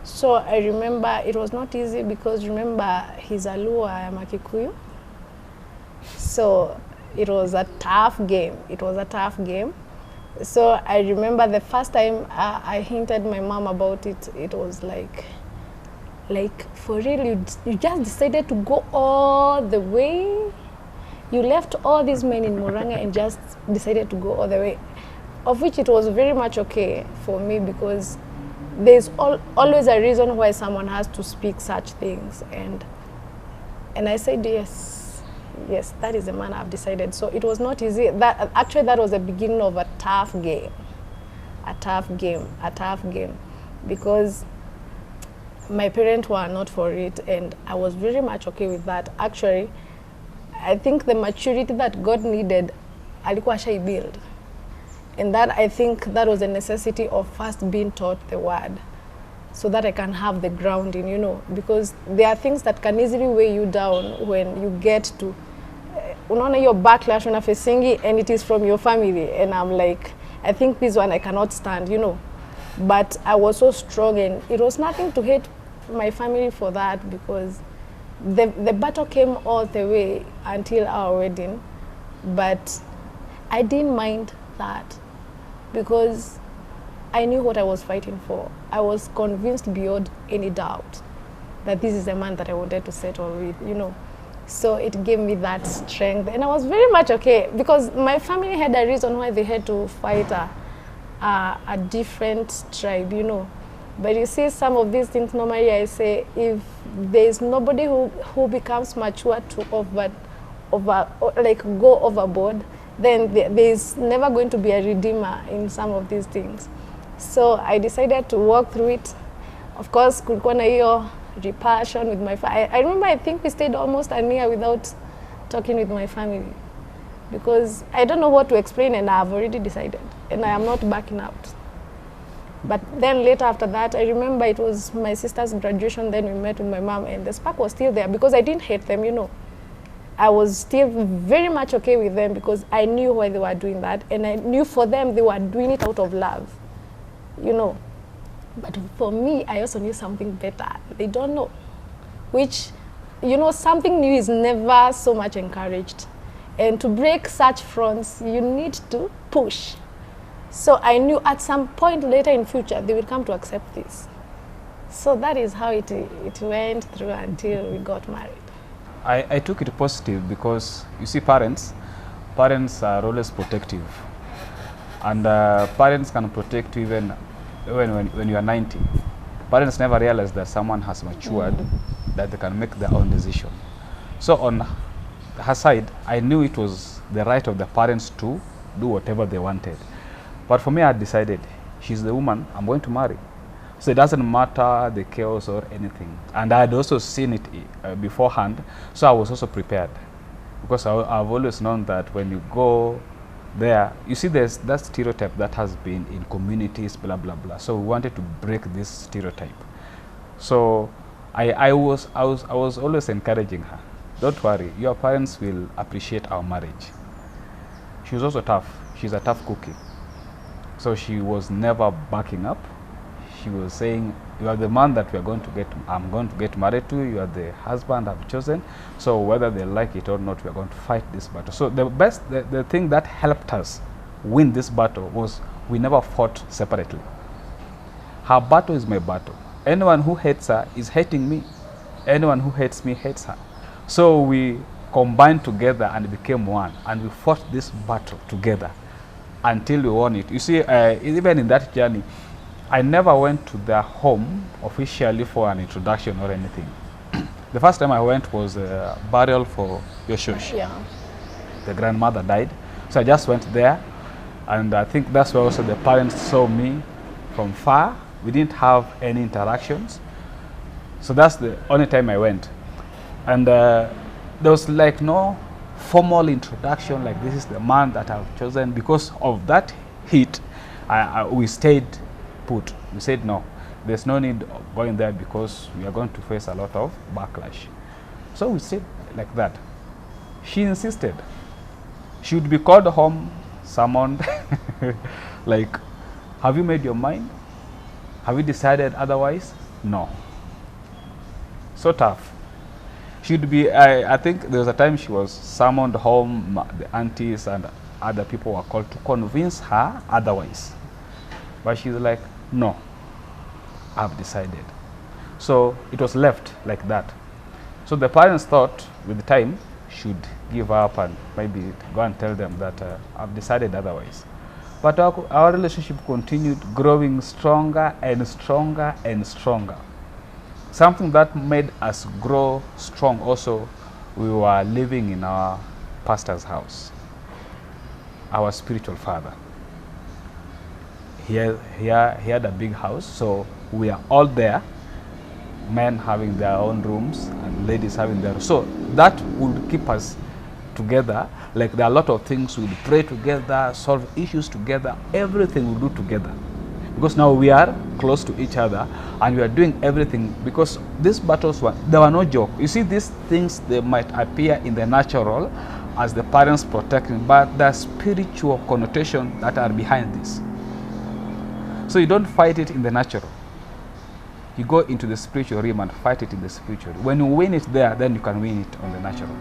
So I remember it was not easy because remember he's a Luo, I am a Kikuyu. So it was a tough game. It was a tough game. So I remember the first time I hinted my mom about it, it was like for real, you just decided to go all the way. You left all these men in Murang'a and just decided to go all the way. Of which it was very much okay for me because there's always a reason why someone has to speak such things. And I said, yes, that is the man I've decided. So it was not easy. That was the beginning of a tough game. A tough game. Because my parents were not for it, and I was very much okay with that. Actually, I think the maturity that God needed, alikuwa shai build. And that, I think that was a necessity of first being taught the word so that I can have the grounding, you know, because there are things that can easily weigh you down when you get to, unaona your backlash when facing and it is from your family. And I'm like, I think this one I cannot stand, you know. But I was so strong, and it was nothing to hate my family for that, because the battle came all the way until our wedding. But I didn't mind that because I knew what I was fighting for. I was convinced beyond any doubt that this is the man that I wanted to settle with, you know. So it gave me that strength, and I was very much okay because my family had a reason why they had to fight a different tribe, you know. But you see, some of these things, normally I say, if there's nobody who becomes mature to go overboard, then there's never going to be a redeemer in some of these things. So I decided to walk through it. Of course, kulikuwa na hiyo repassion with my family. I remember, I think we stayed almost a year without talking with my family because I don't know what to explain, and I've already decided, and I am not backing out. But then later after that, I remember it was my sister's graduation, then we met with my mom, and the spark was still there because I didn't hate them, you know. I was still very much okay with them because I knew why they were doing that, and I knew for them they were doing it out of love, you know. But for me, I also knew something better. They don't know, which, you know, something new is never so much encouraged. And to break such fronts, you need to push. So I knew at some point later in future, they will come to accept this. So that is how it went through until we got married. I took it positive because, you see, parents are always protective. And parents can protect you even when you are 90. Parents never realize that someone has matured, that they can make their own decision. So on her side, I knew it was the right of the parents to do whatever they wanted. But for me, I decided, she's the woman I'm going to marry. So it doesn't matter the chaos or anything. And I had also seen it beforehand, so I was also prepared. Because I've always known that when you go there, you see there's that stereotype that has been in communities, blah, blah, blah. So we wanted to break this stereotype. So I was always encouraging her. Don't worry, your parents will appreciate our marriage. She was also tough. She's a tough cookie. So she was never backing up. She was saying, you are the man that I'm going to get married to. You are the husband I've chosen. So whether they like it or not, we are going to fight this battle. So the thing that helped us win this battle was we never fought separately. Her battle is my battle. Anyone who hates her is hating me. Anyone who hates me hates her. So we combined together and became one, and we fought this battle together until we won it. You see, even in that journey, I never went to their home officially for an introduction or anything. The first time I went was a burial for Yoshush. Yeah. The grandmother died. So I just went there, and I think that's where also the parents saw me from far. We didn't have any interactions. So that's the only time I went. And there was like no formal introduction, like this is the man that I've chosen. Because of that heat, we stayed put. We said no, there's no need of going there because we are going to face a lot of backlash. So we stayed like that. She insisted. She would be called home, summoned, like, have you made your mind? Have you decided otherwise? no. So tough. She'd be, I think there was a time she was summoned home, the aunties and other people were called to convince her otherwise. But she's like, no, I've decided. So it was left like that. So the parents thought with time should give up and maybe go and tell them that I've decided otherwise. But our relationship continued growing stronger and stronger and stronger. Something that made us grow strong also, we were living in our pastor's house, our spiritual father. He had a big house, so we are all there, men having their own rooms and ladies having their. So that would keep us together. Like there are a lot of things, we'd pray together, solve issues together, everything we do together. Because now we are close to each other and we are doing everything, because these battles there were no joke. You see, these things, they might appear in the natural as the parents protecting, but the spiritual connotation that are behind this. So you don't fight it in the natural. You go into the spiritual realm and fight it in the spiritual. When you win it there, then you can win it on the natural.